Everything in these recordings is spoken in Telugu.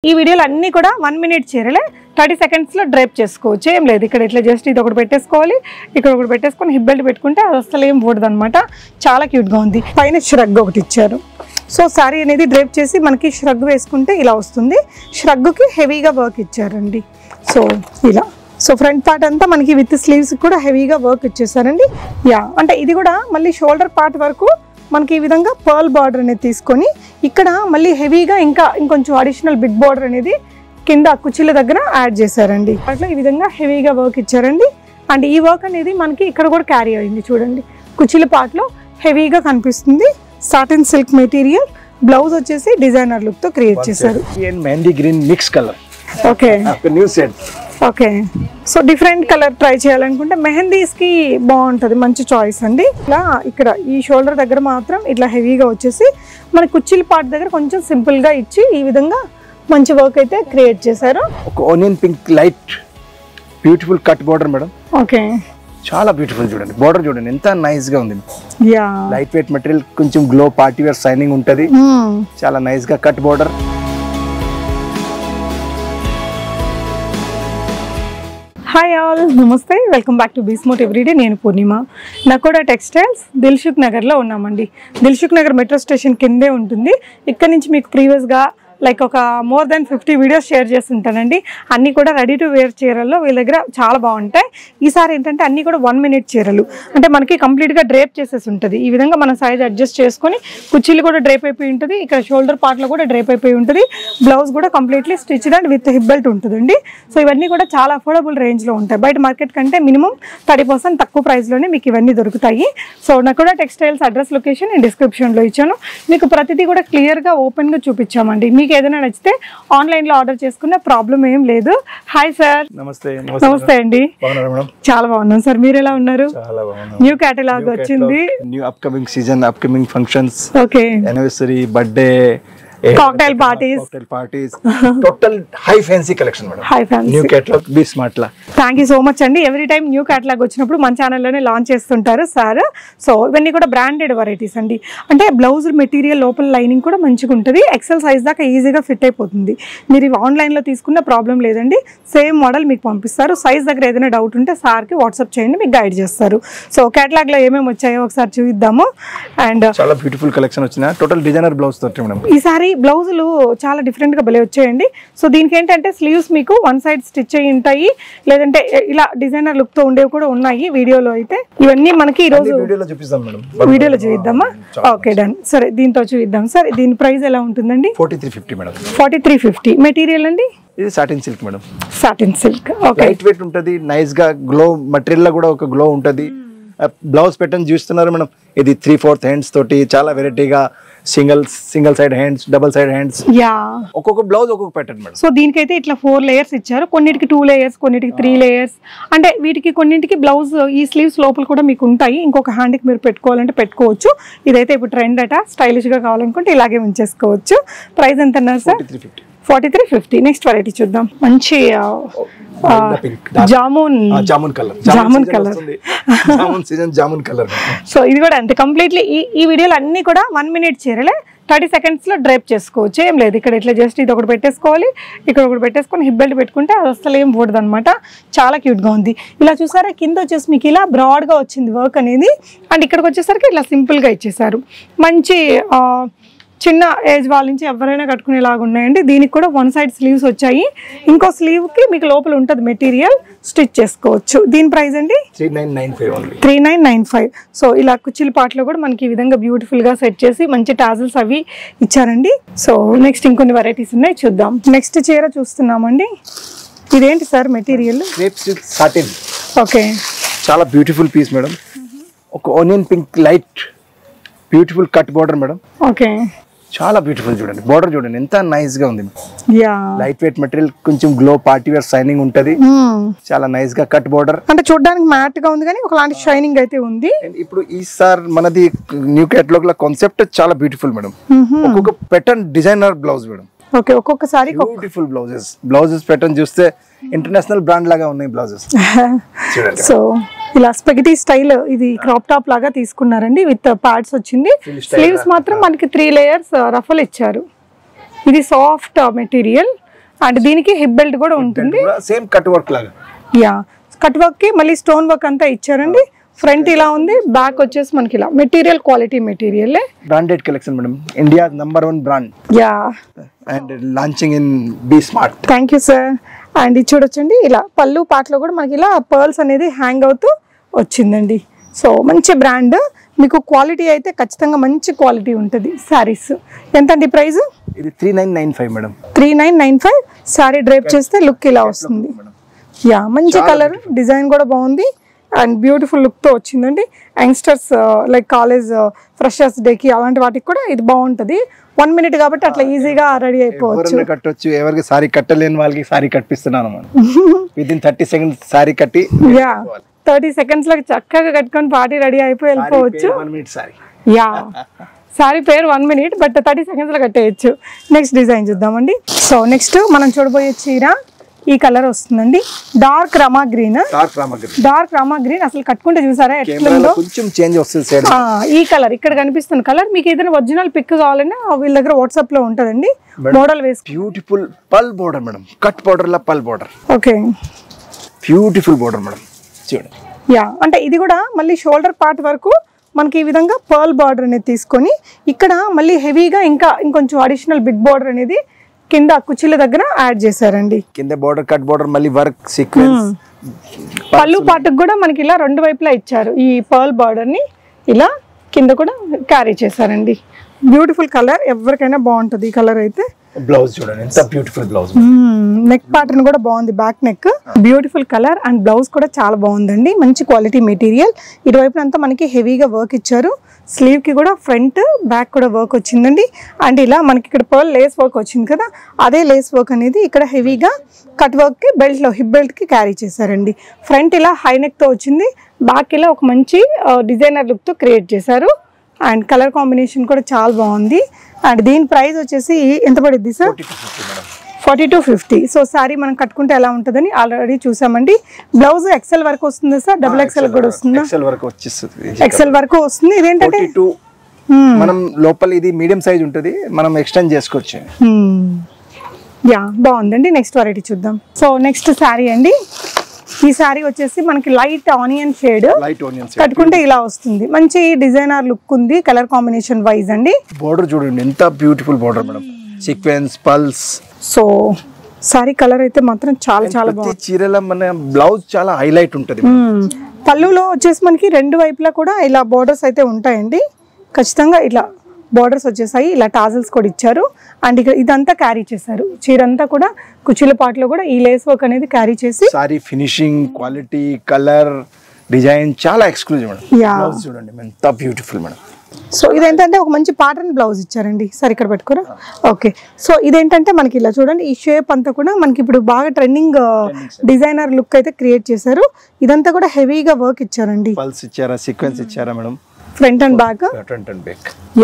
ఈ వీడియోలు అన్నీ కూడా 1 మినిట్ చీరలే 30 సెకండ్స్ లో డ్రైప్ చేసుకోవచ్చు. ఏం లేదు, ఇక్కడ ఇట్లా జస్ట్ ఇది ఒకటి పెట్టేసుకోవాలి, ఇక్కడ ఒకటి పెట్టేసుకొని హిప్ బెల్ట్ పెట్టుకుంటే అది అసలు ఏం పోడదు అనమాట. చాలా క్యూట్ గా ఉంది. పైన ష్రగ్ ఒకటి ఇచ్చారు. సో సారీ అనేది డ్రైప్ చేసి మనకి ష్రగ్ వేసుకుంటే ఇలా వస్తుంది. ష్రగ్కి హెవీగా వర్క్ ఇచ్చారండి. సో ఇలా సో ఫ్రంట్ పార్ట్ అంతా మనకి విత్ స్లీవ్స్ కూడా హెవీగా వర్క్ ఇచ్చేసారండి. యా అంటే ఇది కూడా మళ్ళీ షోల్డర్ పార్ట్ వరకు మనకి ఈ విధంగా పర్ల్ బార్డర్ అనేది తీసుకొని ఇక్కడ మళ్ళీ హెవీగా ఇంకొంచెం అడిషనల్ బిగ్ బార్డర్ అనేది కింద కుచ్చిళ్ళ దగ్గర యాడ్ చేశారండి. అట్లా ఈ విధంగా హెవీగా వర్క్ ఇచ్చారండి. అండ్ ఈ వర్క్ అనేది మనకి ఇక్కడ కూడా క్యారీ అయింది. చూడండి, కుచ్చిళ్ళ పార్ట్లో హెవీగా కనిపిస్తుంది. Satin silk material. బ్లౌజ్ వచ్చేసి డిజైనర్ లుక్ తో క్రియేట్ చేశారు. Mehndi green mix colour. Okay new set. Okay, so different colour try చేయాలనుకుంటే మెహందీస్ కి బాగుంటుంది, మంచి చాయిస్ అండి. ఇలా ఇక్కడ ఈ షోల్డర్ దగ్గర మాత్రం ఇట్లా హెవీగా వచ్చేసి మన కుచ్చిళ్ళ పార్ట్ దగ్గర కొంచెం సింపుల్ గా ఇచ్చి ఈ విధంగా మంచి వర్క్ అయితే క్రియేట్ చేశారు. ఒక onion pink light beautiful cut border madam. Okay, చాలా బ్యూటిఫుల్. చూడండి బోర్డర్ చూడండి ఎంత నైస్ గా ఉంది. యా లైట్ వెయిట్ మెటీరియల్, కొంచెం గ్లో పార్టీ వేర్ షైనింగ్ ఉంటది. చాలా నైస్ గా కట్ బోర్డర్. హాయ్ ఆల్, నమస్తే, వెల్కమ్ బ్యాక్ టు బీస్మోట్ ఎవ్రీడే. నేను పూర్ణిమ. నకోడా టెక్స్టైల్స్ దిల్సుఖ్ నగర్లో ఉన్నామండి. దిల్సుఖ్ నగర్ మెట్రో స్టేషన్ కిందే ఉంటుంది. ఇక్కడ నుంచి మీకు ప్రీవియస్గా లైక్ ఒక మోర్ దెన్ 50 వీడియోస్ షేర్ చేస్తుంటానండి. అన్నీ కూడా రెడీ టు వేర్ చీరల్లో వీళ్ళ దగ్గర చాలా బాగుంటాయి. ఈసారి ఏంటంటే అన్నీ కూడా 1 మినిట్ చీరలు, అంటే మనకి కంప్లీట్గా డ్రేప్ చేసేసి ఉంటుంది. ఈ విధంగా మన సైజ్ అడ్జస్ట్ చేసుకొని కుర్చీలు కూడా డ్రేప్ అయిపోయి ఉంటుంది. ఇక్కడ షోల్డర్ పార్ట్లో కూడా డ్రేప్ అయిపోయి ఉంటుంది. బ్లౌజ్ కూడా completely stitched and with hip belt ఉంటుందండి. సో ఇవన్నీ కూడా చాలా అఫోర్డబుల్ రేంజ్లో ఉంటాయి. బయట మార్కెట్ కంటే మినిమం 30% తక్కువ ప్రైస్లోనే మీకు ఇవన్నీ దొరుకుతాయి. So Nakoda textiles address location నేను డిస్క్రిప్షన్లో ఇచ్చాను. మీకు ప్రతిదీ కూడా క్లియర్గా ఓపెన్గా చూపించామండి. మీకు ఏదైనా నచ్చితే ఆన్లైన్లో ఆర్డర్ చేసుకునే ప్రాబ్లం ఏం లేదు. Hi sir. నమస్తే. నమస్తే అండి. చాలా బాగున్నాం సార్, మీరు ఎలా ఉన్నారు? న్యూ కేటలాగ్ వచ్చింది. New upcoming season, upcoming functions, okay, anniversary, birthday, cocktail parties, total high fancy collection madam. High fancy new catalogue be smart లా. థ్యాంక్ యూ సో మచ్ అండి. ఎవ్రీ టైం న్యూ కేటలాగ్ వచ్చినప్పుడు మన ఛానల్లోనే లాంచ్ చేస్తుంటారు సార్. సో ఇవన్నీ కూడా బ్రాండెడ్ వెరైటీస్ అండి. అంటే బ్లౌజ్ మెటీరియల్ లోపల లైనింగ్ కూడా మంచిగా ఉంటుంది. ఎక్సెల్ సైజ్ దాకా ఈజీగా ఫిట్ అయిపోతుంది. మీరు ఇవి ఆన్లైన్లో తీసుకున్న ప్రాబ్లం లేదండి. సేమ్ మోడల్ మీకు పంపిస్తారు. సైజ్ దగ్గర ఏదైనా డౌట్ ఉంటే సార్కి వాట్సాప్ చేయండి, మీకు గైడ్ చేస్తారు. సో కేటలాగ్లో ఏమేమి వచ్చాయో ఒకసారి చూద్దాము. అండ్ చాలా బ్యూటిఫుల్ కలెక్షన్ వచ్చిన టోటల్ డిజైనర్ బ్లౌజ్ తోటి మేడం. ఈసారి బ్లౌజులు చాలా డిఫరెంట్గా భలే వచ్చాయండి. సో దీనికి ఏంటంటే స్లీవ్స్ మీకు 1 సైడ్ స్టిచ్ అయ్యి ఉంటాయి, లేదంటే ఇలా డిజైనర్ లుక్ తో ఉండేవి కూడా ఉన్నాయి. వీడియోలో అయితే ఇవన్నీ మనకి ఈ రోజు వీడియోలో చూద్దామా? Okay, done. సరే, దీంతో చూద్దాం సార్. దీని ప్రైస్ ఎలా ఉంటుందండి? 4350 మేడం. 4350. మెటీరియల్ అండి? ఇది satin silk madam. Satin silk. Okay, light weight ఉంటది, నైస్ గా గ్లో మెటీరియల్ లో కూడా ఒక గ్లో ఉంటది. బ్లౌజ్ ప్యాటర్న్ చూస్తున్నారు మేడం. ఇది 3/4 హ్యాండ్స్ తోటి చాలా వెరైటీగా single side hands, double side hands, yeah ఒక్కొక్క బ్లౌజ్ ఒక్కొక్క ప్యాటర్న్ మేడం. సో దీనికైతే ఇట్లా 4 లేయర్స్ ఇచ్చారు. కొన్నిటికి 2 లేయర్స్, కొన్నిటికి 3 లేయర్స్. అంటే వీటికి కొన్నింటికి బ్లౌజ్ ఈ స్లీవ్స్ లోపల కూడా మీకు ఉంటాయి. ఇంకొక హ్యాండ్కి మీరు పెట్టుకోవాలంటే పెట్టుకోవచ్చు. ఇదైతే ఇప్పుడు ట్రెండ్ అట. స్టైలిష్ గా కావాలనుకుంటే ఇలాగే ఉంచేసుకోవచ్చు. ప్రైస్ ఎంత అన్నారు సార్? 4350. నెక్స్ట్ వెరైటీ చూద్దాం. మంచి జామున్ కలర్. సో ఇది కూడా అంతే. కంప్లీట్లీ ఈ వీడియోలు అన్ని కూడా 1 మినిట్ చీరలే 30 సెకండ్స్ లో డ్రైప్ చేసుకోవచ్చు. ఏం లేదు, ఇక్కడ ఇట్లా జస్ట్ ఇది ఒకటి పెట్టేసుకోవాలి, ఇక్కడ ఒకటి పెట్టేసుకొని హిప్ బెల్ట్ పెట్టుకుంటే అది అసలు ఏం పోడదు అనమాట. చాలా క్యూట్ గా ఉంది. ఇలా చూసారా, కింద వచ్చేసి మీకు ఇలా బ్రాడ్ గా వచ్చింది వర్క్ అనేది. అండ్ ఇక్కడికి వచ్చేసరికి ఇట్లా సింపుల్ గా ఇచ్చేసారు. మంచి చిన్న ఏజ్ వాళ్ళ నుంచి ఎవరైనా కట్టుకునేలాగా ఉన్నాయండి. దీనికి కూడా 1 సైడ్ స్లీవ్స్ వచ్చాయి. ఇంకో స్లీవ్ కి మీకు లోపల ఉంటుంది మెటీరియల్, స్టిచ్ చేసుకోవచ్చు. దీని ప్రైస్ అండి 3995. సో ఇలా కుచ్చిల పాటలో కూడా మనకి ఈ విధంగా బ్యూటిఫుల్ గా సెట్ చేసి మంచి టాజల్స్ అవి ఇచ్చారండి. సో నెక్స్ట్ ఇంకొన్ని వెరైటీస్ ఉన్నాయి, చూద్దాం. నెక్స్ట్ చీర చూస్తున్నామండి. ఇదేంటి సార్ మెటీరియల్? సాటిన్. ఓకే, చాలా బ్యూటిఫుల్ పీస్ మేడం. ఒక onion pink light beautiful cut border madam. Okay, చాలా బ్యూటిఫుల్. చూడండి బోర్డర్ చూడండి ఎంత నైస్ గా ఉంది. యా లైట్ వెయిట్ మెటీరియల్, కొంచెం గ్లో పార్టీ వేర్ షైనింగ్ ఉంటది. చాలా నైస్ గా కట్ బోర్డర్. అంటే చూడడానికి మ్యాట్ గా ఉంది కానీ ఒకలాంటి షైనింగ్ అయితే ఉంది. ఇప్పుడు ఈసారి మనది న్యూ కేటలాగ్ లో కాన్సెప్ట్ చాలా బ్యూటిఫుల్ మేడం. ఒక్కొక్క pattern designer blouse madam. Okay, ఒక్కొక్కసారి బ్యూటిఫుల్ బ్లౌజెస్ ప్యాటర్న్ చూస్తే ఇంటర్నేషనల్ బ్రాండ్ లాగా ఉన్నాయి బ్లౌజెస్. సో ఇలా స్పెగటీ స్టైల్, ఇది క్రాప్ టాప్ లాగా తీసుకున్నారండి. విత్ ప్యాడ్స్ వచ్చింది. స్లీవ్స్ మాత్రం మనకి 3 లేయర్స్ రఫల్ ఇచ్చారు. ఇది సాఫ్ట్ మెటీరియల్. అండ్ దీనికి హిప్ బెల్ట్ కూడా ఉంటుంది. సేమ్ కట్ వర్క్ లాగా. యా, కట్ వర్క్ కి మళ్ళీ స్టోన్ వర్క్ అంతా ఇచ్చారండి. ఫ్రంట్ ఇలా ఉంది, బ్యాక్ వచ్చేసి మనకి ఇలా material quality material. Branded collection madam, India #1 brand. Yeah, and launching in be smart. Thank you sir. And ఇది చూడొచ్చండి, ఇలా పళ్ళు పాటలో కూడా మనకి ఇలా పర్ల్స్ అనేది హ్యాంగ్ అవుతూ వచ్చిందండి. సో మంచి బ్రాండ్, మీకు క్వాలిటీ అయితే ఖచ్చితంగా మంచి క్వాలిటీ ఉంటుంది. శారీస్ ఎంతండి ప్రైస్? ఇది 3995 మేడం. 3995. శారీ డ్రైప్ చేస్తే లుక్ ఇలా వస్తుంది. యా, మంచి కలర్, డిజైన్ కూడా బాగుంది అండ్ బ్యూటిఫుల్ లుక్ తో వచ్చిందండి. యంగ్స్టర్స్ లైక్ కాలేజ్ ఫ్రెషర్స్ డేకి అలాంటి వాటికి కూడా ఇది బాగుంటది. 1 minute కాబట్టి అట్లా ఈజీగా రెడీ అయిపోవచ్చు. కట్టొచ్చు, ఎవరికి సారీ కట్టలేని వాళ్ళకి సారీ కట్టిస్తున్నాను మనం. విదిన్ 30 seconds సారీ కట్టి, యా 30 seconds లో చక్కగా కట్టుకొని పార్టీ రెడీ అయిపోయి వెళ్ళిపోవచ్చు. 1 minute సారీ. యా, సారీ పేరు 1 minute, బట్ 30 seconds లో కట్టేయచ్చు. నెక్స్ట్ డిజైన్ చూద్దామండి. సో నెక్స్ట్ మనం చూడబోయే చీర ఈ కలర్ వస్తుందండి, dark Rama green. Dark Rama green అసలు కట్టుకుంటే చూసారా ఎట్లా కొంచెం చేంజ్ వస్తుంది. ఈ కలర్ ఇక్కడ కనిపిస్తున్న కలర్ మీకు ఏదైనా ఒరిజినల్ పిక్ కావాలన్నా వీళ్ళ దగ్గర వాట్సాప్ లో ఉంటదండి. మోడల్ వేసి బ్యూటిఫుల్ పల్ బోర్డర్ మేడం, కట్ బోర్డర్ లా పల్ border. Okay, beautiful border madam చూడండి. యా, అంటే ఇది కూడా మళ్ళీ షోల్డర్ పార్ట్ వరకు మనకి ఈ విధంగా పర్ల్ బార్డర్ అనేది తీసుకొని ఇక్కడ మళ్ళీ హెవీగా ఇంకొంచెం అడిషనల్ బిగ్ బార్డర్ అనేది కింద కుచ్చిళ్ళ దగ్గర యాడ్ చేశారండి. కింద బోర్డర్, కట్ బోర్డర్, మళ్ళీ వర్క్ సీక్వెన్స్. పళ్ళు పాటకు కూడా మనకి ఇలా 2 వైపులా ఇచ్చారు. ఈ పర్ల్ బార్డర్ ని ఇలా కింద కూడా క్యారీ చేశారండి. బ్యూటిఫుల్ కలర్, ఎవరికైనా బాగుంటది ఈ కలర్ అయితే. బ్లౌజ్ చూడండి ఎంత బ్యూటిఫుల్ బ్లౌజ్. నెక్ ప్యాటర్న్ కూడా బాగుంది, back neck beautiful colour and blouse కూడా చాలా బాగుందండి. మంచి క్వాలిటీ మెటీరియల్. ఇటువైపునంతా మనకి హెవీగా వర్క్ ఇచ్చారు. స్లీవ్ కి కూడా ఫ్రంట్ బ్యాక్ కూడా వర్క్ వచ్చిందండి. అండ్ ఇలా మనకి ఇక్కడ పర్ల్ లేస్ వర్క్ వచ్చింది కదా, అదే లేస్ వర్క్ అనేది ఇక్కడ హెవీగా కట్ వర్క్ కి బెల్ట్ లో హిప్ బెల్ట్ కి క్యారీ చేశారండి. ఫ్రంట్ ఇలా హై నెక్ తో వచ్చింది, బ్యాక్ ఇలా ఒక మంచి డిజైనర్ లుక్ తో క్రియేట్ చేశారు. అండ్ కలర్ కాంబినేషన్ కూడా చాలా బాగుంది. అండ్ దీని ప్రైస్ వచ్చేసి ఎంత పడుద్ది సార్? 4250. సో సారీ మనం కట్టుకుంటే ఎలా ఉంటుందని ఆల్రెడీ చూసామండి. బ్లౌజ్ ఎక్సెల్ వరకు వస్తుంది సార్, XXL కూడా వస్తుందా? ఎక్సెల్ వరకు వస్తుంది. ఇదేంటంటే మనం లోపల ఇది మీడియం సైజ్ ఉంటుంది, మనం ఎక్స్టెండ్ చేసుకోవచ్చు. యా, బాగుందండి. నెక్స్ట్ వెరైటీ చూద్దాం. సో నెక్స్ట్ సారీ అండి. ఈ సారీ వచ్చేసి మనకి లైట్ ఆనియన్ షేడ్ కట్టుకుంటే ఇలా వస్తుంది. మంచి డిజైనర్ లుక్ ఉంది కలర్ కాంబినేషన్ వైజ్ అండి. బోర్డర్ చూడండి ఎంత beautiful border madam, sequence pulse. So sorry colour అయితే మాత్రం చాలా చాలా బాగుంది. చీరల మన బ్లౌజ్ చాలా హైలైట్ ఉంటుంది. పళ్ళులో వచ్చేసి మనకి 2 వైపులా కూడా ఇలా బోర్డర్స్ అయితే ఉంటాయండి. ఖచ్చితంగా ఇలా బోర్డర్స్ వచ్చేసాయి, ఇలా టాజల్స్ కూడా ఇచ్చారు. అండ్ ఇక్కడ ఇదంతా క్యారీ చేశారు. చీర అంతా కూడా కుచ్చిళ్ళ పాటలో కూడా ఈ లేస్ వర్క్ అనేది క్యారీ చేసి sorry finishing, quality, colour, design చాలా ఎక్స్క్లూజివ్ మేడం. బ్లౌజ్ చూడండి ఎంత బ్యూటిఫుల్ మేడం. సో ఇదేంటంటే ఒక మంచి ప్యాటర్న్ బ్లౌజ్ ఇచ్చారండి. సరే ఇక్కడ పెట్టుకోరా. ఓకే, సో ఇదేంటంటే మనకి ఇలా చూడండి, ఈ షేప్ అంతా కూడా మనకి ఇప్పుడు బాగా ట్రెండింగ్ డిజైనర్ లుక్ అయితే క్రియేట్ చేశారు. ఇదంతా కూడా హెవీగా వర్క్ ఇచ్చారండి. పల్స్ ఇచ్చారా, సీక్వెన్స్ ఇచ్చారా madam? Front and back.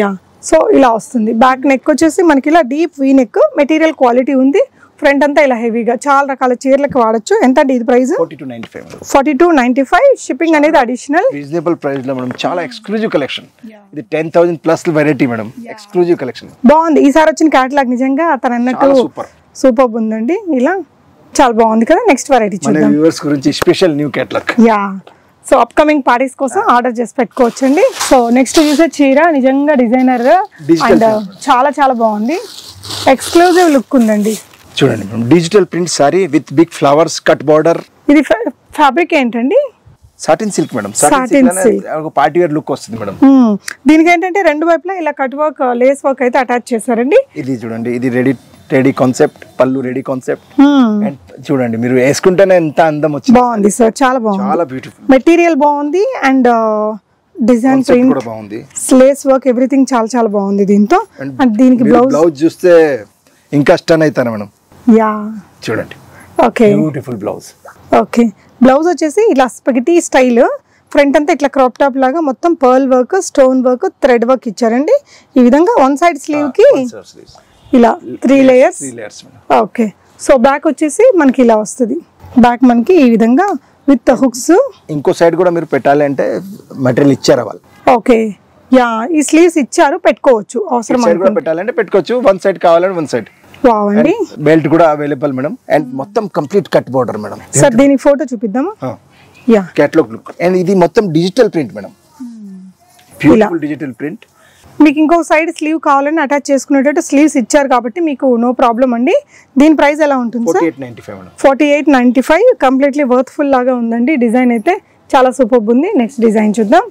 Yeah, so ఇలా వస్తుంది. బ్యాక్ నెక్ వచ్చేసి మనకి ఇలా deep V neck, material quality ఉంది. ఫ్రంట్ అంతా ఇలా హెవీగా చాలా రకాల చీరలకు వాడచ్చు. ఎంత అండి ఇది ప్రైస్? 4295. షిప్పింగ్ అనేది అడిషనల్. రీజనబుల్ ప్రైస్ లో మేడం, చాలా ఎక్స్క్లూజివ్ కలెక్షన్. ఇది 10,000 plus variety madam, exclusive collection. బాగుంది. ఈసారి వచ్చిన క్యాటలాగ్ నిజంగా అతను అన్నట్టు సూపర్ ఉందండి. ఇలా చాలా బాగుంది కదా. నెక్స్ట్ వెరైటీ చూద్దాం. వ్యూవర్స్ గురించి special new catalogue. Yeah, so upcoming parties కోసం ఆర్డర్ చేసి పెట్టుకోవచ్చండి. సో నెక్స్ట్ చూసే చీర నిజంగా డిజైనర్ అండ్ చాలా చాలా బాగుంది. ఎక్స్క్లూజివ్ లుక్ ఉందండి. చూడండి madam, digital print sari with big flowers, cut border. ఇది ఫ్యాబ్రిక్ ఏంటండి? Satin silk madam. ఒక పార్టీ వేర్ లుక్ వస్తుంది మేడం. దీనికి ఏంటంటే 2 వైపులా ఇలా కట్ వర్క్, లేస్ వర్క్ అయితే అటాచ్ చేశారండి. ఇది చూడండి, ఇది ready concept, pallu ready concept. And చూడండి మీరు వేసుకుంటేనే ఎంత అందం వచ్చింది. బాగుంది సార్, చాలా బాగుంది. చాలా బ్యూటిఫుల్ మెటీరియల్ బాగుంది అండ్ డిజైన్ ప్రింట్ కూడా బాగుంది. లేస్ వర్క్ ఎవ్రీథింగ్ చాలా చాలా బాగుంది దీంతో. అండ్ దీనికి బ్లౌజ్ చూస్తే ఇంకా స్టన్ అవుతాను మేడం. యా, చూడండి. Okay, beautiful blouse. Okay, blouse వచ్చేసి ఇలా స్పగెటీ స్టైల్. ఫ్రంట్ అంతా ఇట్లా క్రాప్ టాప్ లాగా మొత్తం pearl work, stone work, thread work ఇచ్చారండి. ఈ విధంగా 1 సైడ్ స్లీవ్ కి ఇలా 3 లేయర్స్. ఓకే, సో బ్యాక్ వచ్చేసి మనకి ఇలా వస్తుంది. బ్యాక్ మనకి ఈ విధంగా విత్ హుక్స్. ఇంకో సైడ్ కూడా మీరు పెట్టాలి అంటే మెటీరియల్ ఇచ్చారా వాళ్ళు? ఓకే, యా, ఈ స్లీవ్స్ ఇచ్చారు, పెట్టుకోవచ్చు అవసరం పెట్టాలంటే పెట్టుకోవచ్చు. 1 సైడ్ కావాలంటే 1 సైడ్. వావ్ అండి. బెల్ట్ కూడా అవైలబుల్ మేడం. అండ్ మొత్తం complete cut border madam. Sir దీని ఫోటో చూపిద్దామా? Yeah, catalogue look. అండ్ ఇది మొత్తం digital print madam, beautiful digital print. మీకు ఇంకో సైడ్ స్లీవ్ కావాలని అటాచ్ చేసుకునేటట్టు స్లీవ్స్ ఇచ్చారు కాబట్టి మీకు నో ప్రాబ్లం అండి. దీని ప్రైస్ ఎలా ఉంటుంది సార్? 4895 మేడం. 4895. కంప్లీట్లీ వర్త్ఫుల్ లాగా ఉందండి. డిజైన్ అయితే చాలా సూపర్ ఉంది. నెక్స్ట్ డిజైన్ చూద్దాం.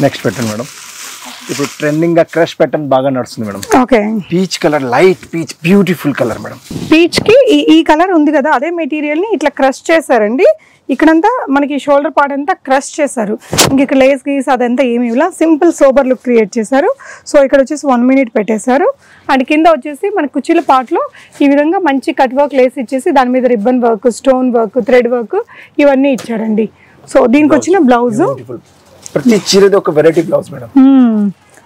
నెక్స్ట్ ప్యాటర్న్ మేడం, ఇప్పుడు ట్రెండింగ్ గా క్రష్ ప్యాటర్న్ బాగా నడుస్తుంది madam. Okay, peach colour, light peach, beautiful colour madam. Peach కి ఈ కలర్ ఉంది కదా, అదే మెటీరియల్ ని ఇట్లా క్రష్ చేశారండి. ఇక్కడంతా మనకి షోల్డర్ పార్ట్ అంతా క్రష్ చేశారు. ఇంక ఇక్కడ లేస్ గీస్ అదంతా ఏమి ఇలా సింపుల్ సోబర్ లుక్ క్రియేట్ చేశారు. సో ఇక్కడ వచ్చేసి 1 minute పెట్టేశారు. అండ్ కింద వచ్చేసి మన కుర్చీల పార్ట్లో ఈ విధంగా మంచి కట్ వర్క్ లేస్ ఇచ్చేసి దాని మీద ribbon work, stone work, thread work ఇవన్నీ ఇచ్చారండి. సో దీనికి వచ్చిన బ్లౌజ్, ప్రతి చీరది ఒక variety blouse madam.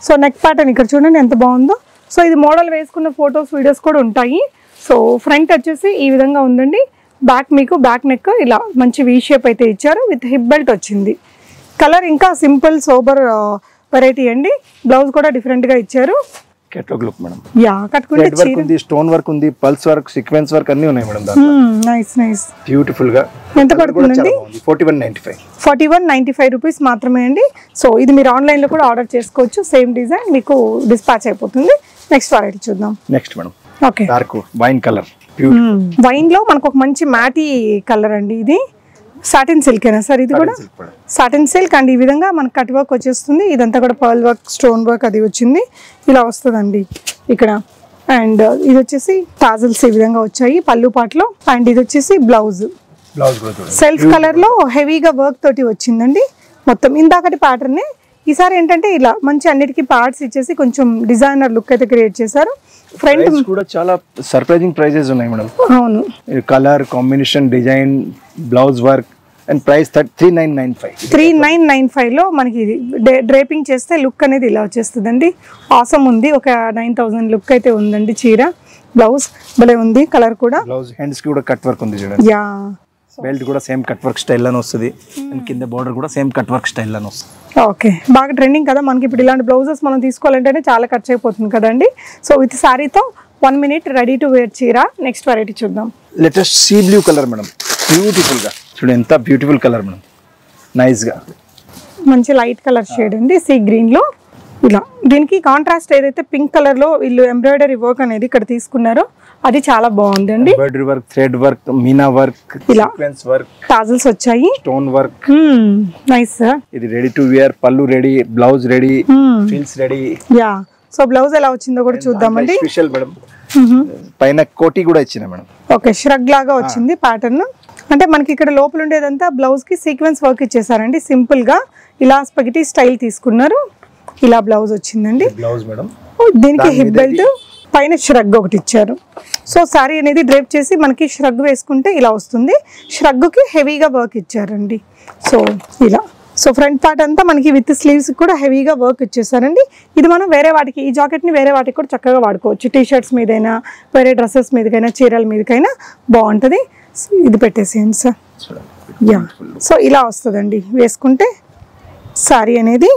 So neck pattern ఇక్కడ చూడండి ఎంత బాగుందో. సో ఇది మోడల్ వేసుకున్న ఫొటోస్, వీడియోస్ కూడా ఉంటాయి. సో ఫ్రంట్ వచ్చేసి ఈ విధంగా ఉందండి. బ్యాక్ మీకు బ్యాక్ నెక్ ఇలా మంచి వీ షేప్ అయితే ఇచ్చారు. విత్ హిప్ బెల్ట్ వచ్చింది. కలర్ ఇంకా సింపుల్ సోబర్ వెరైటీ అండి. బ్లౌజ్ కూడా డిఫరెంట్ గా ఇచ్చారు. Catalogue look madam. యా, కట్టుకుంటే వర్క్ ఉంది, స్టోన్ వర్క్ ఉంది, పల్స్ వర్క్, సీక్వెన్స్ వర్క్ అన్ని ఉన్నాయి మేడం దాంట్లో. Nice nice. బ్యూటిఫుల్ గా. ఎంత పడుతుందండి? 4195. 4195 రూపీస్ మాత్రమే అండి. సో ఇది మీరు ఆన్లైన్ లో కూడా ఆర్డర్ చేసుకోవచ్చు. సేమ్ డిజైన్ మీకు డిస్పాచ్ అయిపోతుంది. నెక్స్ట్ వెరైటీ చూద్దాం. Next madam, okay, dark wine colour. Wine లో మనకు ఒక మంచి మ్యాటీ కలర్ అండి. ఇది సాటిన్ సిల్క్ ఏనా సార్? ఇది కూడా సాటిన్ సిల్క్. అండ్ ఈ విధంగా మనకు కట్ వర్క్ వచ్చేస్తుంది. ఇదంతా కూడా పర్ల్ వర్క్, స్టోన్ వర్క్ అది వచ్చింది. ఇలా వస్తుందండి ఇక్కడ. అండ్ ఇది వచ్చేసి టాజల్స్ ఈ విధంగా వచ్చాయి పళ్ళు పాటలో. అండ్ ఇది వచ్చేసి బ్లౌజ్ సెల్ఫ్ కలర్ లో హెవీగా వర్క్ తోటి వచ్చిందండి మొత్తం. ఇందాకటి ప్యాటర్న్ ఈసారి ఏంటంటే ఇలా మంచి అన్నిటికీ పార్ట్స్ ఇచ్చేసి కొంచెం డిజైనర్ లుక్ అయితే క్రియేట్ చేశారు. ఫ్రంట్ కూడా చాలా సర్ప్రైజింగ్ ప్రైజెస్ ఉన్నాయి మేడం. అవును, colour combination, design, blouse work. And price 3995. 3995 లో మనకి ఇది డ్రేపింగ్ చేస్తే లుక్ అనేది ఇలా వచ్చేస్తుందండి. ఆసమ్ ఉంది. ఒక 9000 లుక్ అయితే ఉందండి చీర. బ్లౌజ్ భలే ఉంది. కలర్ కూడా, బ్లౌజ్ హ్యాండ్స్ కి కూడా కట్ వర్క్ ఉంది చూడండి. యా, బెల్ట్ కూడా సేమ్ కట్ వర్క్ స్టైల్ లోనే వస్తుంది. అండ్ కింద బోర్డర్ కూడా సేమ్ కట్ వర్క్ స్టైల్ లోనే వస్తుంది. ఓకే, బాగా ట్రెండింగ్ కదా మనకి ఇప్పుడు ఇలాంటి బ్లౌజెస్ మనం తీసుకోవాలంటేనే చాలా ఖర్చు అయిపోతుంది కదండి. సో విత్ సారీతో 1 minute రెడీ టు వేర్ చీర. నెక్స్ట్ వెరైటీ చూద్దాం. Latest sea blue colour madam, beautiful గా చూడండి ఎంత బ్యూటిఫుల్ కలర్ మేడం. నైస్ గా మంచి లైట్ కలర్ షేడ్ అండి, సీ గ్రీన్ లో. ఇలా దీనికి కాంట్రాస్ట్ ఏదైతే పింక్ కలర్ లో వీళ్ళు ఎంబ్రాయిడరీ వర్క్ అనేది ఇక్కడ తీసుకున్నారో అది చాలా బాగుంది అండి. Embroidery work, thread work, meena work, ఇలా సీక్వెన్స్ వర్క్, టాజల్స్ వచ్చాయి, స్టోన్ వర్క్. Nice sir. ఇది ready to wear. Pallu ready, blouse ready, ఫిల్స్ రెడీ. యా, సో బ్లౌజ్ ఎలా వచ్చిందో కూడా చూద్దామండి. స్పెషల్ మేడం, పైన కోటి కూడా ఇచ్చిన మేడం. ఓకే, ష్రగ్ లాగా వచ్చింది ప్యాటర్న్. అంటే మనకి ఇక్కడ లోపల ఉండేదంతా బ్లౌజ్ కి సీక్వెన్స్ వర్క్ ఇచ్చేసారండి. సింపుల్ గా ఇలా స్పగెటీ స్టైల్ తీసుకున్నారు. ఇలా బ్లౌజ్ వచ్చిందండి. Blouse madam. దీనికి హిప్ బెల్ట్, పైన ష్రగ్ ఒకటి ఇచ్చారు. సో సారీ అనేది డ్రేప్ చేసి మనకి ష్రగ్ వేసుకుంటే ఇలా వస్తుంది. ష్రగ్కి హెవీగా వర్క్ ఇచ్చారండి. సో ఇలా, సో ఫ్రంట్ పార్ట్ అంతా మనకి విత్ స్లీవ్స్ కూడా హెవీగా వర్క్ ఇచ్చేసారండి. ఇది మనం వేరే వాటికి, ఈ జాకెట్ని వేరే వాటికి కూడా చక్కగా వాడుకోవచ్చు. టీ షర్ట్స్ మీదైనా, వేరే డ్రెస్సెస్ మీదకైనా, చీరల మీదకైనా బాగుంటుంది. ఇది పెట్టేసేయండి సార్. యా, సో ఇలా వస్తుందండి వేసుకుంటే. సారీ అనేది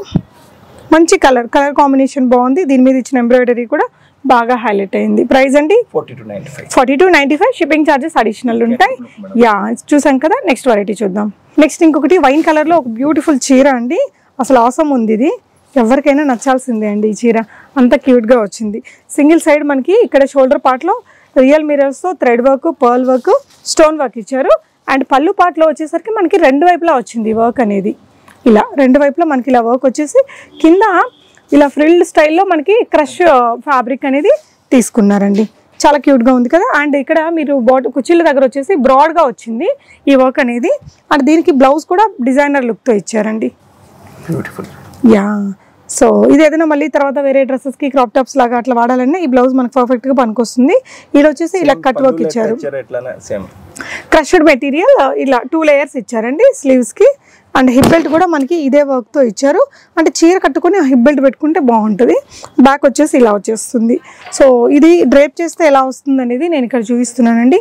మంచి కలర్ కాంబినేషన్ బాగుంది. దీని మీద ఇచ్చిన ఎంబ్రాయిడరీ కూడా బాగా హైలైట్ అయింది. ప్రైస్ అండి 4295. షిప్పింగ్ ఛార్జెస్ అడిషనల్ ఉంటాయి. యా, చూసాం కదా. నెక్స్ట్ వెరైటీ చూద్దాం. నెక్స్ట్ ఇంకొకటి వైన్ కలర్ లో ఒక బ్యూటిఫుల్ చీర అండి. అసలు ఆసమ్ ఉంది ఇది. ఎవరికైనా నచ్చాల్సిందే అండి ఈ చీర. అంత క్యూట్ గా వచ్చింది. సింగిల్ సైడ్ మనకి ఇక్కడ షోల్డర్ పార్ట్ లో రియల్ మిరర్స్ తో thread work, pearl work, stone work ఇచ్చారు. అండ్ పళ్ళు పార్ట్ లో వచ్చేసరికి మనకి రెండు వైపులా వచ్చింది వర్క్ అనేది. ఇలా రెండు వైపులా మనకి ఇలా వర్క్ వచ్చేసి కింద ఇలా ఫ్రిల్డ్ స్టైల్లో మనకి క్రష్ ఫ్యాబ్రిక్ అనేది తీసుకున్నారండి. చాలా క్యూట్గా ఉంది కదా. అండ్ ఇక్కడ మీరు కుర్చీల దగ్గర వచ్చేసి బ్రాడ్గా వచ్చింది ఈ వర్క్ అనేది. అండ్ దీనికి బ్లౌజ్ కూడా డిజైనర్ లుక్తో ఇచ్చారండి. బ్యూటిఫుల్. యా, సో ఇది ఏదైనా మళ్ళీ తర్వాత వేరే డ్రెస్సెస్కి, క్రాప్ టాప్స్ లాగా అట్లా వాడాలన్నా ఈ బ్లౌజ్ మనకు పర్ఫెక్ట్గా పనికొస్తుంది. ఇది వచ్చేసి ఇలా కట్ వర్క్ ఇచ్చారు. క్రష్డ్ మెటీరియల్ ఇలా 2 layers ఇచ్చారండి స్లీవ్స్కి. అండ్ హిప్ బెల్ట్ కూడా మనకి ఇదే వర్క్తో ఇచ్చారు. అంటే చీర కట్టుకొని హిప్ బెల్ట్ పెట్టుకుంటే బాగుంటుంది. బ్యాక్ వచ్చేసి ఇలా వచ్చేస్తుంది. సో ఇది డ్రేప్ చేస్తే ఎలా వస్తుంది అనేది నేను ఇక్కడ చూపిస్తున్నానండి.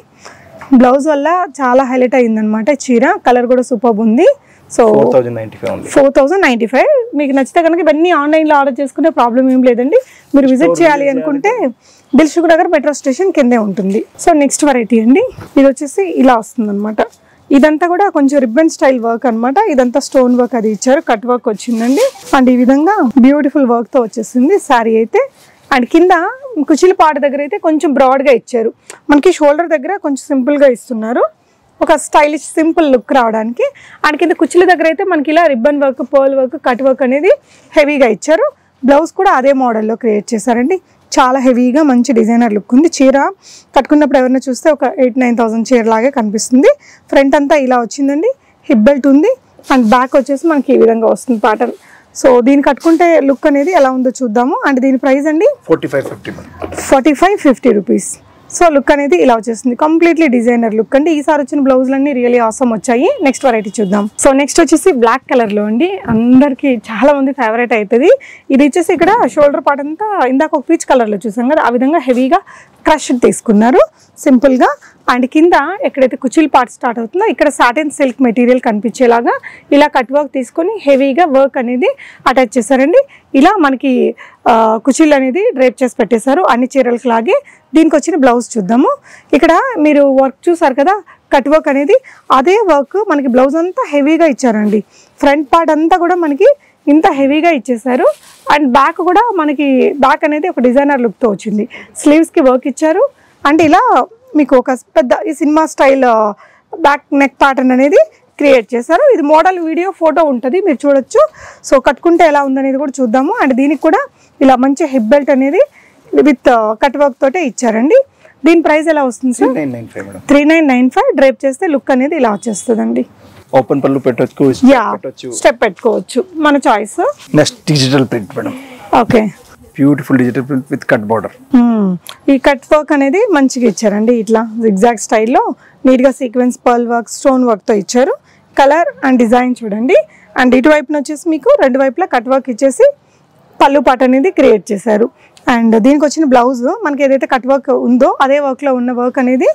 బ్లౌజ్ వల్ల చాలా హైలైట్ అయిందనమాట చీర. కలర్ కూడా సూపర్ ఉంది. సో 4095. మీకు నచ్చితే కనుక ఇవన్నీ ఆన్లైన్లో ఆర్డర్ చేసుకునే ప్రాబ్లం ఏం లేదండి. మీరు విజిట్ చేయాలి అనుకుంటే దిల్సుఖ్ నగర్ మెట్రో స్టేషన్ కిందే ఉంటుంది. సో నెక్స్ట్ వెరైటీ అండి, ఇది వచ్చేసి ఇలా వస్తుంది అనమాట. ఇదంతా కూడా కొంచెం రిబ్బన్ స్టైల్ వర్క్ అనమాట. ఇదంతా స్టోన్ వర్క్ అది ఇచ్చారు, కట్ వర్క్ వచ్చిందండి. అండ్ ఈ విధంగా బ్యూటిఫుల్ వర్క్ తో వచ్చేసింది శారీ అయితే. అండ్ కింద కుచిలి పాట దగ్గర అయితే కొంచెం బ్రాడ్ గా ఇచ్చారు, మనకి షోల్డర్ దగ్గర కొంచెం సింపుల్ గా ఇస్తున్నారు, ఒక స్టైలిష్ సింపుల్ లుక్ రావడానికి. అండ్ కింద కుచ్చిల దగ్గర అయితే మనకి ఇలా ribbon work, pearl work, cut work అనేది హెవీగా ఇచ్చారు. బ్లౌజ్ కూడా అదే మోడల్లో క్రియేట్ చేశారండి. చాలా హెవీగా మంచి డిజైనర్ లుక్ ఉంది. చీర కట్టుకున్నప్పుడు ఎవరైనా చూస్తే ఒక 8,000-9,000 చీర లాగే కనిపిస్తుంది. ఫ్రంట్ అంతా ఇలా వచ్చిందండి, హిప్ బెల్ట్ ఉంది. అండ్ బ్యాక్ వచ్చేసి మనకి ఈ విధంగా వస్తుంది ప్యాటర్న్. సో దీన్ని కట్టుకుంటే లుక్ అనేది ఎలా ఉందో చూద్దాము. అండ్ దీని ప్రైస్ అండి 45-50 రూపీస్. సో లుక్ అనేది ఇలా వచ్చేస్తుంది, కంప్లీట్లీ డిజైనర్ లుక్ అండి. ఈసారి వచ్చిన బ్లౌజులన్నీ రియల్లీ ఆసమ్ వచ్చాయి. నెక్స్ట్ వెరైటీ చూద్దాం. సో నెక్స్ట్ వచ్చేసి బ్లాక్ కలర్ లో అండి, అందరికి చాలా మంది ఫేవరెట్ అవుతుంది. ఇది వచ్చేసి ఇక్కడ షోల్డర్ పార్ట్ అంతా ఇందాక ఒక పీచ్ కలర్ లో చూసాం కదా, ఆ విధంగా హెవీగా క్రష్ తీసుకున్నారు సింపుల్ గా. అండ్ కింద ఎక్కడైతే కుచిల్ పార్ట్ స్టార్ట్ అవుతుందో ఇక్కడ సాటిన్ సిల్క్ మెటీరియల్ కనిపించేలాగా ఇలా కట్ వర్క్ తీసుకొని హెవీగా వర్క్ అనేది అటాచ్ చేశారండి. ఇలా మనకి కుచిల్ అనేది డ్రేప్ చేసి పెట్టేశారు అన్ని చీరలకు లాగే. దీనికి వచ్చిన బ్లౌజ్ చూద్దాము. ఇక్కడ మీరు వర్క్ చూసారు కదా, కట్ వర్క్ అనేది అదే వర్క్ మనకి బ్లౌజ్ అంతా హెవీగా ఇచ్చారండి. ఫ్రంట్ పార్ట్ అంతా కూడా మనకి ఇంత హెవీగా ఇచ్చేసారు. అండ్ బ్యాక్ కూడా మనకి బ్యాక్ అనేది ఒక డిజైనర్ లుక్తో వచ్చింది. స్లీవ్స్కి వర్క్ ఇచ్చారు. అండ్ ఇలా మీకు ఒక పెద్ద ఈ cinema style back neck pattern అనేది క్రియేట్ చేశారు. ఇది మోడల్ వీడియో ఫోటో ఉంటుంది, మీరు చూడొచ్చు. సో కట్టుకుంటే ఎలా ఉందనేది కూడా చూద్దాము. అండ్ దీనికి కూడా ఇలా మంచి హిప్ బెల్ట్ అనేది విత్ కట్ వర్క్ తోటే ఇచ్చారండి. దీని ప్రైస్ ఎలా వస్తుంది సార్? 3995. డ్రైప్ చేస్తే లుక్ అనేది ఇలా వచ్చేస్తుందండి. ఓపెన్ పళ్ళు పెట్టొచ్చు, స్టెప్ పెట్టుకోవచ్చు, మన choice. Next digital print madam. Okay, beautiful digital print with cut border. ఈ కట్ వర్క్ అనేది మంచిగా ఇచ్చారండి. ఇట్లా జిగ్జాగ్ స్టైల్లో నీట్గా సీక్వెన్స్, పర్ల్ వర్క్, స్టోన్ వర్క్తో ఇచ్చారు. కలర్ అండ్ డిజైన్ చూడండి. అండ్ ఇటువైపున వచ్చేసి మీకు రెండు వైపులా కట్ వర్క్ ఇచ్చేసి పళ్ళు పాట అనేది క్రియేట్ చేశారు. అండ్ దీనికి వచ్చిన బ్లౌజ్ మనకి ఏదైతే కట్ వర్క్ ఉందో అదే వర్క్లో ఉన్న వర్క్ అనేది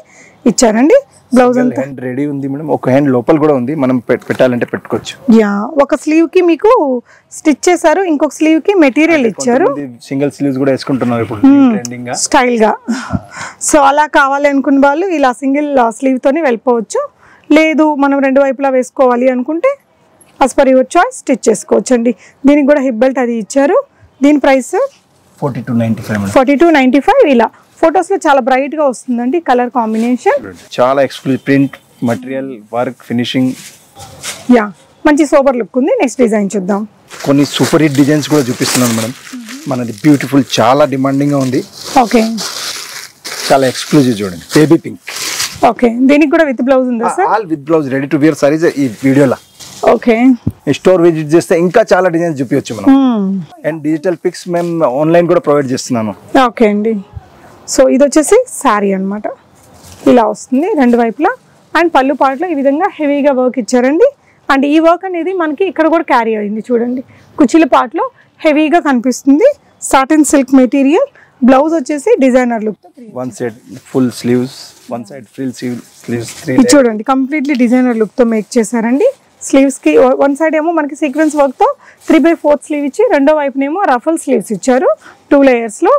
ఇచ్చారండి. బ్లౌజ్ అంతా రెడీ ఉంది మేడం, ఒక హ్యాండ్ లోపల కూడా ఉంది, మనం పెట్టాలంటే పెట్టుకోవచ్చు. ఒక స్లీవ్ కి మీకు స్టిచ్ చేశారు, ఇంకొక స్లీవ్ కి మెటీరియల్ ఇచ్చారు. సింగిల్ స్లీవ్స్ కూడా వేసుకుంటున్నారు ఇప్పుడు ట్రెండింగ్ గా, స్టైల్ గా. సో అలా కావాలి అనుకున్న వాళ్ళు ఇలా సింగిల్ స్లీవ్ తోనే వెళ్ళిపోవచ్చు. లేదు మనం రెండు వైపులా వేసుకోవాలి అనుకుంటే as per your choice stitch చేసుకోవచ్చు అండి. దీనికి కూడా హిప్ బెల్ట్ అది ఇచ్చారు. దీని ప్రైస్ 4295. ఇలా ఫొటోస్ లో చాలా బ్రైట్ గా వస్తుందండి కలర్ కాంబినేషన్. చాలా exclusive print, material, work, finishing, మంచి సూపర్ లుక్ ఉంది. నెక్స్ట్ డిజైన్ చూద్దాం. కొన్ని సూపర్ హిట్ డిజైన్స్ కూడా చూపిస్తున్నాను మేడం. మనది బ్యూటిఫుల్, చాలా డిమాండింగ్ గా ఉంది. ఓకే, చాలా ఎక్స్క్లూజివ్ చూడండి, బేబీ పింక్. ఓకే, దీనికి కూడా విత్ బ్లౌజ్ ఉందా sir? All with blouse, ready to wear sarees ఈ వీడియోలో. ఓకే, స్టోర్ విజిట్ చేస్తే ఇంకా చాలా డిజైన్స్ చూపించచ్చు మనం. అండ్ డిజిటల్ పిక్స్ మేము ఆన్లైన్ కూడా ప్రొవైడ్ చేస్తున్నాను. ఓకే అండి. సో ఇది వచ్చేసి శారీ అన్నమాట, ఇలా వస్తుంది రెండు వైపులా. అండ్ పళ్ళు పాటలో ఈ విధంగా హెవీగా వర్క్ ఇచ్చారండి. అండ్ ఈ వర్క్ అనేది మనకి ఇక్కడ కూడా క్యారీ అయింది చూడండి, కుచ్చిల పాటలో హెవీగా కనిపిస్తుంది. Satin silk material. బ్లౌజ్ వచ్చేసి designer look, one side full sleeves, one side full sleeves. ఇది చూడండి, కంప్లీట్లీ డిజైనర్ లుక్ తో మేక్ చేశారండి. స్లీవ్స్ కి వన్ సైడ్ ఏమో మనకి సీక్వెన్స్ వర్క్ తో 3/4 స్లీవ్ ఇచ్చి రెండో వైపునేమో రఫల్ స్లీవ్స్ ఇచ్చారు 2 layers లో.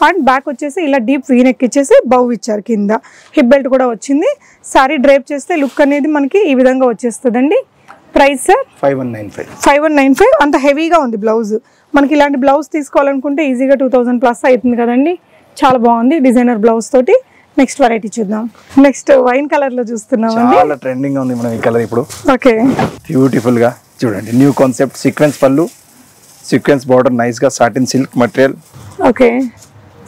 అండ్ బ్యాక్ వచ్చేసి ఇలా డీప్ వీ నెక్ ఇచ్చేసి బౌ ఇచ్చారు. కింద హిప్ బెల్ట్ కూడా వచ్చింది. సారీ డ్రైప్ చేస్తే లుక్ అనేది మనకి ఈ విధంగా వచ్చేస్తుందండి. Price sir 5195. అంత హెవీగా ఉంది బ్లౌజ్. మనకి ఇలాంటి బ్లౌజ్ తీసుకోవాలనుకుంటే ఈజీగా 2000+ అవుతుంది కదండి. చాలా బాగుంది డిజైనర్ బ్లౌజ్ తోటి. నెక్స్ట్ వెరైటీ చూద్దాం. నెక్స్ట్ వైన్ కలర్ లో చూస్తున్నాం. చాలా ట్రెండింగ్ గా ఉంది మనం ఈ కలర్ ఇప్పుడు. ఓకే, బ్యూటిఫుల్ గా చూడండి, న్యూ కాన్సెప్ట్, సీక్వెన్స్ పళ్ళు, సీక్వెన్స్ బార్డర్, నైస్ గా satin silk material. Okay,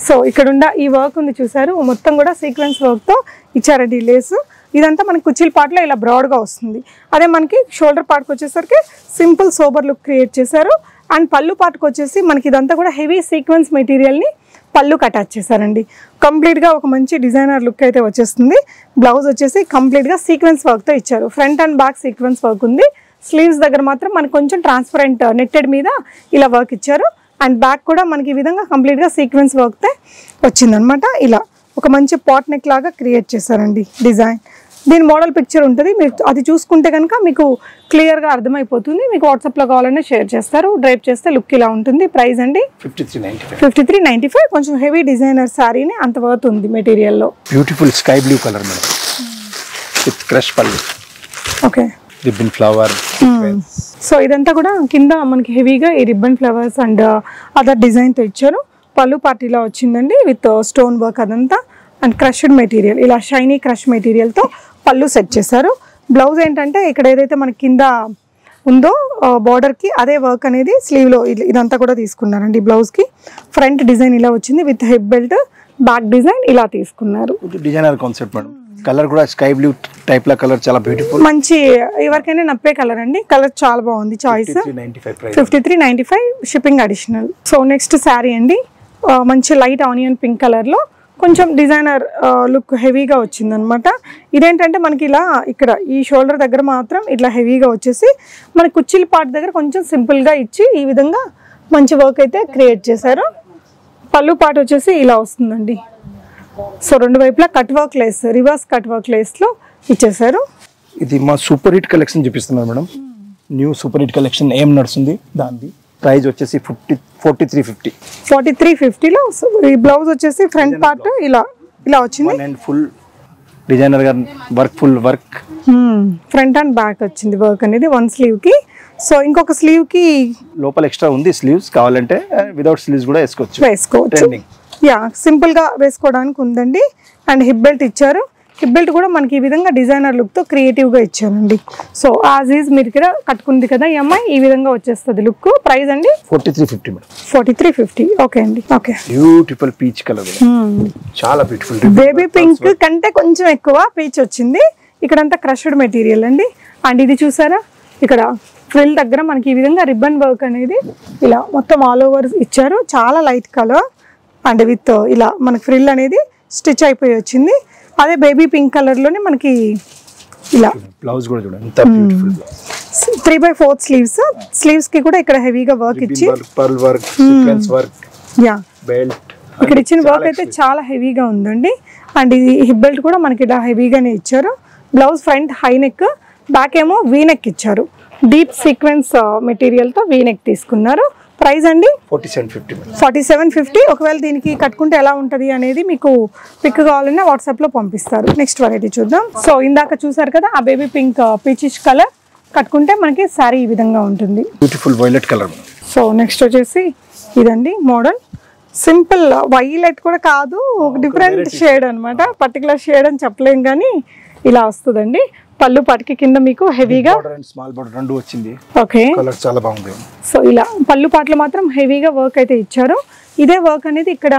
so ఇక్కడ ఉన్న ఈ వర్క్ ఉంది చూసారు, మొత్తం కూడా సీక్వెన్స్ వర్క్ తో ఇచ్చారండి ఈ లేస్. ఇదంతా మనకి కుచ్చిల పార్ట్ లో ఇలా బ్రాడ్ గా వస్తుంది. అదే మనకి షోల్డర్ పార్ట్ కి వచ్చేసరికి సింపుల్ సోబర్ లుక్ క్రియేట్ చేశారు. అండ్ పళ్ళు పార్ట్ కి వచ్చేసి మనకి ఇదంతా కూడా హెవీ సీక్వెన్స్ మెటీరియల్ ని పళ్ళుకి అటాచ్ చేశారండి. కంప్లీట్ గా ఒక మంచి డిజైనర్ లుక్ అయితే వచ్చేస్తుంది. బ్లౌజ్ వచ్చేసి కంప్లీట్ గా సీక్వెన్స్ వర్క్ తో ఇచ్చారు. Front and back sequence work ఉంది. స్లీవ్స్ దగ్గర మాత్రం మనకి కొంచెం ట్రాన్స్పరెంట్ నెట్టెడ్ మీద ఇలా వర్క్ ఇచ్చారు. అండ్ బ్యాక్ కూడా మనకి ఈ విధంగా కంప్లీట్ గా సీక్వెన్స్ వర్క్ తో వచ్చిందనమాట. ఇలా ఒక మంచి పాట్ నెక్ లాగా క్రియేట్ చేశారండి డిజైన్. దీని మోడల్ పిక్చర్ ఉంటుంది, మీరు అది చూసుకుంటే కనుక మీకు క్లియర్గా అర్థమైపోతుంది. మీకు వాట్సాప్లో కావాలన్నా షేర్ చేస్తారు. డ్రైప్ చేస్తే లుక్ ఇలా ఉంటుంది. ప్రైస్ అండి 5395. కొంచెం హెవీ డిజైనర్ శారీని అంత వర్త్ ఉంది మెటీరియల్లో. Beautiful sky blue colour madam with crush పళ్ళు. Okay, ribbon flower. సో ఇదంతా కూడా కింద మనకి హెవీగా ఈ రిబ్బన్ ఫ్లవర్స్ అండ్ అదర్ డిజైన్తో ఇచ్చారు. పళ్ళు పార్టీలా వచ్చిందండి విత్ స్టోన్ వర్క్ అదంతా అండ్ క్రష్డ్ మెటీరియల్, ఇలా షైనీ క్రష్ మెటీరియల్తో పళ్ళు సెట్ చేశారు. బ్లౌజ్ ఏంటంటే ఇక్కడ ఏదైతే మనకి కింద ఉందో బార్డర్కి అదే వర్క్ అనేది స్లీవ్లో ఇదంతా కూడా తీసుకున్నారండి. బ్లౌజ్కి ఫ్రంట్ డిజైన్ ఇలా వచ్చింది with hip belt, back design ఇలా తీసుకున్నారు. Designer concept madam. కలర్ కూడా స్కై బ్లూ టైప్ లా కలర్, చాలా బ్యూటిఫుల్, మంచి ఎవరికైనా నప్పే కలర్ అండి. కలర్ చాలా బాగుంది. Choice 5395 shipping additional. So next sari అండి, మంచి లైట్ ఆనియన్ పింక్ కలర్లో కొంచెం డిజైనర్ లుక్ హెవీగా వచ్చింది అనమాట. ఇదేంటంటే మనకి ఇలా ఇక్కడ ఈ షోల్డర్ దగ్గర మాత్రం ఇట్లా హెవీగా వచ్చేసి మన కుచ్చిల పార్ట్ దగ్గర కొంచెం సింపుల్గా ఇచ్చి ఈ విధంగా మంచి వర్క్ అయితే క్రియేట్ చేశారు. పళ్ళు పార్ట్ వచ్చేసి ఇలా వస్తుందండి. సో రెండు వైపులా cut work lace, reverse cut work లేస్లో ఇచ్చేసారు. ఇది మా సూపర్ హిట్ కలెక్షన్ చూపిస్తున్నారు madam. New super hit collection ఏం నడుస్తుంది, దాని ప్రైస్ వచ్చేసి 4350లో. ఈ బ్లౌజ్ వచ్చేసి ఫ్రంట్ పార్ట్ ఇలా ఇలా వచ్చింది, ఫుల్ డిజైనర్ గా work, full work front and back వచ్చింది వర్క్ అనేది వన్ స్లీవ్ కి. సో ఇంకొక స్లీవ్ కి లోపల ఎక్స్ట్రా ఉంది స్లీవ్స్, కావాలంటే వితౌట్ స్లీవ్స్ కూడా వేసుకోవచ్చు. యా, సింపుల్ గా వేసుకోవడానికి ఉందండి. అండ్ హిప్ బెల్ట్ ఇచ్చారు. హిప్ బెల్ట్ కూడా మనకి ఈ విధంగా డిజైనర్ లుక్ తో క్రియేటివ్ గా ఇచ్చారండి. సో యాజ్ ఈజ్ మీరు ఇక్కడ కట్టుకుంది కదా ఈ అమ్మాయి, ఈ విధంగా వచ్చేస్తుంది లుక్. ప్రైస్ అండి 4350 మేడం. 4350. ఓకే అండి. ఓకే, బ్యూటిఫుల్ పీచ్ కలర్, చాలా బ్యూటిఫుల్. బేబీ పింక్ కంటే కొంచెం ఎక్కువ పీచ్ వచ్చింది. ఇక్కడంతా క్రష్డ్ మెటీరియల్ అండి. అండ్ ఇది చూసారా, ఇక్కడ ఫ్రిల్ దగ్గర మనకి ఈ విధంగా రిబ్బన్ వర్క్ అనేది ఇలా మొత్తం ఆల్ ఓవర్ ఇచ్చారు. చాలా లైట్ కలర్ అండ్ విత్ ఇలా మనకి ఫ్రిల్ అనేది స్టిచ్ అయిపోయి వచ్చింది. అదే బేబీ పింక్ కలర్ లోనే మనకి ఇలా బ్లౌజ్ కూడా చూడండి ఎంత బ్యూటిఫుల్. 3/4 స్లీవ్స్ కి కూడా ఇక్కడ హెవీగా వర్క్ ఇచ్చి pearl work, sequence work, yeah belt ఇక్కడ ఇచ్చిన వర్క్ అయితే చాలా హెవీగా ఉందండి. అండ్ ఇది హిప్ బెల్ట్ కూడా మనకి ఇలా హెవీగానే ఇచ్చారు. Blouse front high neck, back ఏమో వీ నెక్ ఇచ్చారు. డీప్ సీక్వెన్స్ మెటీరియల్ తో వీ నెక్ తీసుకున్నారు. ప్రైస్ అండి 4750. ఒకవేళ దీనికి కట్టుకుంటే ఎలా ఉంటుంది అనేది మీకు పిక్ కావాలన్నా వాట్సాప్లో పంపిస్తారు. నెక్స్ట్ వెరైటీ చూద్దాం. సో ఇందాక చూసారు కదా ఆ బేబీ పింక్ పీచిష్ కలర్, కట్టుకుంటే మనకి శారీ ఈ విధంగా ఉంటుంది. Beautiful violet colour. So next వచ్చేసి ఇదండి మోడల్. సింపుల్ వైలెట్ కూడా కాదు, ఒక డిఫరెంట్ షేడ్ అనమాట. పర్టికులర్ షేడ్ అని చెప్పలేం కానీ ఇలా వస్తుందండి. పళ్ళు పాటికి కింద మీకు హెవీగా స్మాల్ బార్డర్ రెండు వచ్చింది. ఓకే, కలర్ చాలా బాగుంది. సో ఇలా పళ్ళు పాటలు మాత్రం హెవీగా వర్క్ అయితే ఇచ్చారు. ఇదే వర్క్ అనేది ఇక్కడ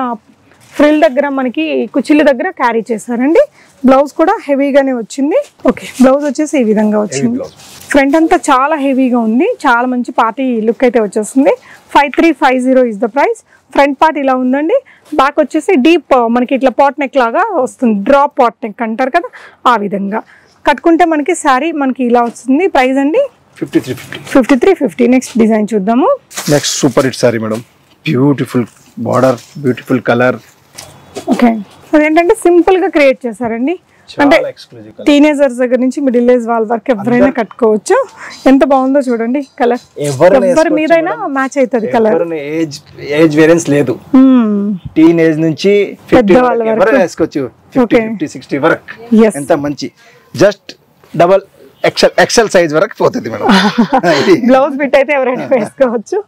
ఫ్రిల్ దగ్గర మనకి కుచ్చిళ్ళ దగ్గర క్యారీ చేశారండి. బ్లౌజ్ కూడా హెవీగానే వచ్చింది. ఓకే, బ్లౌజ్ వచ్చేసి ఈ విధంగా వచ్చింది. ఫ్రంట్ అంతా చాలా హెవీగా ఉంది, చాలా మంచి పార్టీ లుక్ అయితే వచ్చేస్తుంది. 5350 is the price. Front part ఇలా ఉందండి. బ్యాక్ వచ్చేసి డీప్ మనకి ఇట్లా పాట్ నెక్ లాగా వస్తుంది, డ్రాప్ పాట్ నెక్ అంటారు కదా ఆ విధంగా. కట్టుకుంటే మనకి శారీ మనకి ఇలా వస్తుంది. ప్రైస్ అండి 5350. నెక్స్ట్ డిజైన్ చూద్దాము. Next super hit sorry madam. Beautiful border, beautiful colour. Okay, అదేంటంటే సింపుల్ గా క్రియేట్ చేశారండి. అంటే టీనేజర్స్ దగ్గర నుంచి మిడిల్ ఏజ్ వాళ్ళ వరకు ఎవరైనా కట్టుకోవచ్చు. ఎంత బాగుందో చూడండి కలర్. ఎవరి మీదైనా మ్యాచ్ అవుతుంది కలర్. ఏజ్ వేరియన్స్ లేదు, టీనేజ్ నుంచి ఎవరైనా వేసుకోవచ్చు. 50, 60 వరకు ఎంత మంచి. జస్ట్ డబల్ ఎక్సెల్ సైజ్ వరకు పోతుంది మేడం. బ్లౌజ్ బిట్ అయితే ఎవరైనా వేసుకోవచ్చు.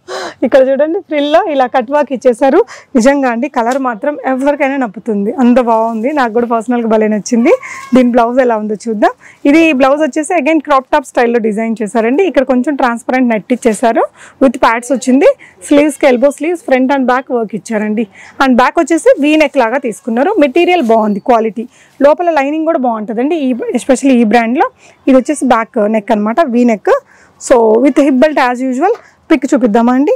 ఇక్కడ చూడండి ఫ్రిల్ లో ఇలా కట్ వర్క్ ఇచ్చేసారు. నిజంగా అండి కలర్ మాత్రం ఎవరికైనా నప్పుతుంది, అంత బాగుంది. నాకు కూడా పర్సనల్ గా భలే నచ్చింది. దీని బ్లౌజ్ ఎలా ఉందో చూద్దాం. ఇది బ్లౌజ్ వచ్చేసి అగైన్ క్రాప్ టాప్ స్టైల్లో డిజైన్ చేశారండి. ఇక్కడ కొంచెం ట్రాన్స్పరెంట్ నెట్ ఇచ్చేసారు విత్ ప్యాడ్స్ వచ్చింది. స్లీవ్స్ కి elbow sleeves, front and back work ఇచ్చారండి. అండ్ బ్యాక్ వచ్చేసి వీ నెక్ లాగా తీసుకున్నారు. మెటీరియల్ బాగుంది, క్వాలిటీ. లోపల లైనింగ్ కూడా బాగుంటుందండి. ఎస్పెషల్లీ ఈ బ్రాండ్ లో. ఇది వచ్చేసి బ్యాక్ నెక్ అనమాట, V neck. So with hip belt as usual. Pic చూపిద్దామా అండి.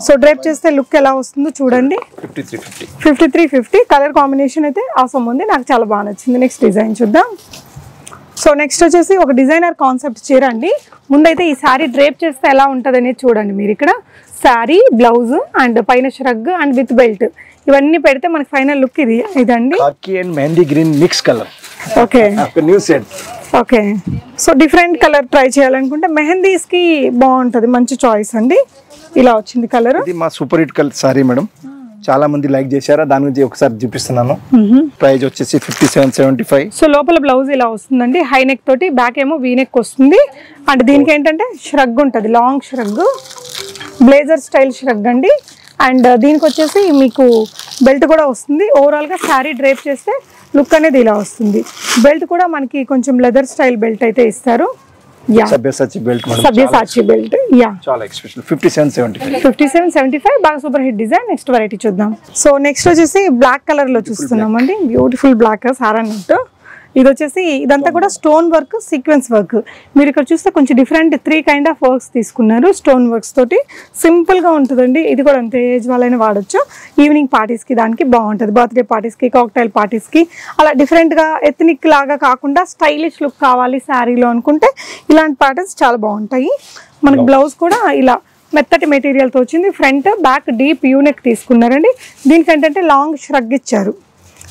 సో డ్రైప్ చేస్తే లుక్ ఎలా వస్తుందో చూడండి. 5350. కలర్ కాంబినేషన్ అయితే ఆసమ్ ఉంది, నాకు చాలా బాగా నచ్చింది. నెక్స్ట్ డిజైన్ చూద్దాం. సో నెక్స్ట్ వచ్చేసి ఒక డిజైనర్ కాన్సెప్ట్ చీర అండి. ముందైతే ఈ శారీ డ్రైప్ చేస్తే ఎలా ఉంటుంది అనేది చూడండి మీరు. ఇక్కడ శారీ, బ్లౌజ్ అండ్ పైన ష్రగ్ అండ్ విత్ బెల్ట్ ఇవన్నీ పెడితే మనకి ఫైనల్ లుక్ ఇదండి. Khaki and mehndi green mix colour. Okay, new set. Okay, so different colour try చేయాలనుకుంటే మెహందీస్ కి బాగుంటది, మంచి చాయిస్ అండి. ఇలా వచ్చింది కలర్. ఇది మా super hit colour sorry madam, చాలా మంది లైక్ చేశారా, దాని గురించి ఒకసారి చూపిస్తున్నాను. ప్రైస్ వచ్చేసి 57.75. సో లోపల బ్లౌజ్ ఇలా వస్తుందండి, హై నెక్ తోటి, బ్యాక్ ఏమో వీ నెక్ వస్తుంది. అండ్ దీనికి ఏంటంటే ష్రగ్ ఉంటుంది, long shrug, blazer style shrug అండి. అండ్ దీనికి వచ్చేసి మీకు బెల్ట్ కూడా వస్తుంది. ఓవరాల్ గా శారీ డ్రేప్ చేస్తే లుక్ అనేది ఇలా వస్తుంది. బెల్ట్ కూడా మనకి కొంచెం లెదర్ స్టైల్ బెల్ట్ అయితే ఇస్తారు. Sabyasachi belt madam, Sabyasachi belt. Yeah, చాలా ఎక్స్పెషల్. 57.75. 57.75 బాగా super hit design. Next variety చూద్దాం. సో నెక్స్ట్ వచ్చేసి బ్లాక్ కలర్ లో చూస్తున్నామండి, బ్యూటిఫుల్ బ్లాక్ సారా నెట్. ఇది వచ్చేసి ఇదంతా కూడా స్టోన్ వర్క్, సీక్వెన్స్ వర్క్. మీరు ఇక్కడ చూస్తే కొంచెం డిఫరెంట్ 3 కైండ్ ఆఫ్ వర్క్స్ తీసుకున్నారు స్టోన్ వర్క్స్ తోటి. సింపుల్ గా ఉంటుందండి. ఇది కూడా అంతే ఏజ్ వాళ్ళైనా వాడచ్చు. ఈవినింగ్ పార్టీస్ కి దానికి బాగుంటుంది, బర్త్డే పార్టీస్ కి, కాక్టైల్ పార్టీస్ కి, అలా డిఫరెంట్ గా ఎథనిక్ లాగా కాకుండా స్టైలిష్ లుక్ కావాలి శారీలో అనుకుంటే ఇలాంటి ప్యాటర్న్స్ చాలా బాగుంటాయి. మనకి బ్లౌజ్ కూడా ఇలా మెత్తటి మెటీరియల్ తో వచ్చింది. ఫ్రంట్ బ్యాక్ డీప్ యూనెక్ తీసుకున్నారండి. దీనికి ఏంటంటే లాంగ్ ష్రగ్ ఇచ్చారు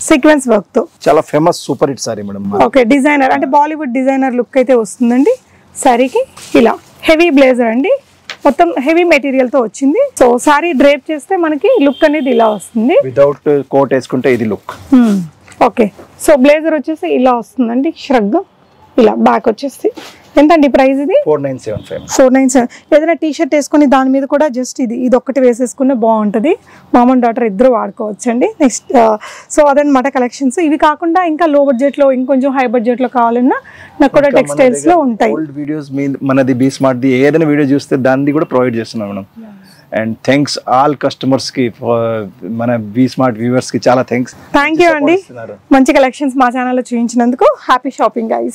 సీక్వెన్స్ వర్క్ తో. చాలా famous super hit sorry madam. Okay, designer అంటే బాలీవుడ్ డిజైనర్ లుక్ అయితే వస్తుందండి సారీకి. ఇలా హెవీ బ్లేజర్ అండి, మొత్తం హెవీ మెటీరియల్ తో వచ్చింది. సో సారీ డ్రేప్ చేస్తే మనకి లుక్ అనేది ఇలా వస్తుంది. వితౌట్ కోట్ వేసుకుంటే ఇది లుక్. ఓకే, సో బ్లేజర్ వచ్చేసి ఇలా వస్తుందండి, ష్రగ్ ఇలా. బ్యాక్ వచ్చేసి ఎంతండి ప్రైస్ ఇది? 4975. 497. ఏదైనా టీ షర్ట్ వేసుకుని దాని మీద కూడా జస్ట్ ఇది ఒక్కటి వేసేసుకునే బాగుంటుంది. మామ్ అండ్ డాటర్ ఇద్దరు వాడుకోవచ్చు అండి. నెక్స్ట్ సో అదనమాట కలెక్షన్స్. ఇవి కాకుండా ఇంకా లో బడ్జెట్ లో, ఇంకొంచెం హై బడ్జెట్ లో కావాలన్నా నాకు కూడా టెక్స్టైల్స్ లో ఉంటాయి. ఓల్డ్ వీడియోస్ మనది బీ స్మార్ట్ ది ఏదైనా వీడియో చూస్తే దాన్ని కూడా ప్రొవైడ్ చేస్తున్నాం madam. And thanks all customers కి, మన బీ స్మార్ట్ వ్యూవర్స్ కి చాలా థ్యాంక్స్. థ్యాంక్ యూ అండి, మంచి కలెక్షన్స్ మా ఛానల్లో చూపించినందుకు. Happy shopping guys.